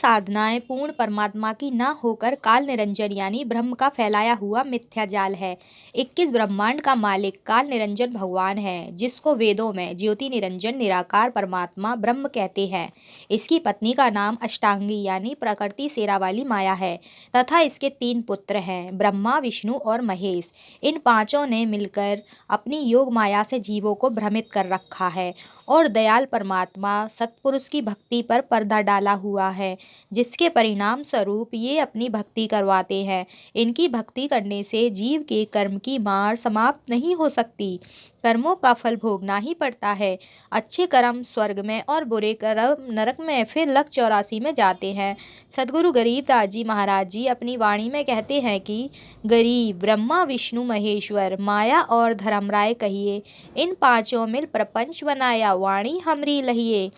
साधनाएं पूर्ण परमात्मा की न होकर काल निरंजन यानी ब्रह्म का फैलाया हुआ मिथ्या जाल है। 21 ब्रह्मांड का मालिक काल निरंजन भगवान है, जिसको वेदों में ज्योति निरंजन निराकार परमात्मा ब्रह्म कहते हैं। इसकी पत्नी का नाम अष्टांगी यानी प्रकृति सेरा वाली माया है तथा इसके 3 पुत्र हैं, ब्रह्मा, विष्णु और महेश। इन पांचों ने मिलकर अपनी योग माया से जीवों को भ्रमित कर रखा है और दयाल परमात्मा सत्पुरुष की भक्ति पर पर्दा डाला हुआ है, जिसके परिणाम स्वरूप ये अपनी भक्ति करवाते हैं। इनकी भक्ति करने से जीव के कर्म की मार समाप्त नहीं हो सकती, कर्मों का फल भोगना ही पड़ता है। अच्छे कर्म स्वर्ग में और बुरे कर्म नरक में, फिर लक 84 में जाते हैं। सदगुरु गरीबदास जी महाराज जी अपनी वाणी में कहते हैं कि गरीब ब्रह्मा विष्णु महेश्वर माया और धर्मराय कहिए, इन पांचों मिल प्रपंच बनाया वाणी हमरी लहिए।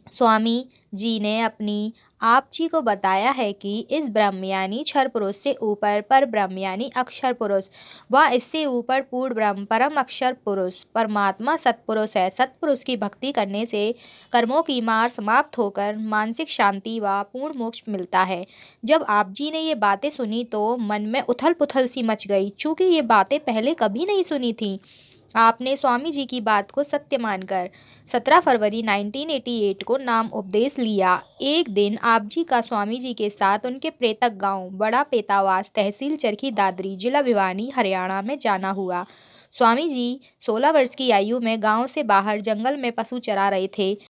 स्वामी जी ने अपनी आप जी को बताया है कि इस ब्रह्म यानी क्षर पुरुष से ऊपर पर ब्रह्म यानी अक्षर पुरुष व इससे ऊपर पूर्ण ब्रह्म परम अक्षर पुरुष परमात्मा सत्पुरुष है। सत्पुरुष की भक्ति करने से कर्मों की मार समाप्त होकर मानसिक शांति व पूर्ण मोक्ष मिलता है। जब आप जी ने ये बातें सुनी तो मन में उथल पुथल सी मच गई, चूँकि ये बातें पहले कभी नहीं सुनी थी। आपने स्वामी जी की बात को सत्य मानकर 17 फरवरी 1988 को नाम उपदेश लिया। एक दिन आप जी का स्वामी जी के साथ उनके प्रेतक गांव बड़ा पेतावास तहसील चरखी दादरी जिला भिवानी हरियाणा में जाना हुआ। स्वामी जी 16 वर्ष की आयु में गांव से बाहर जंगल में पशु चरा रहे थे।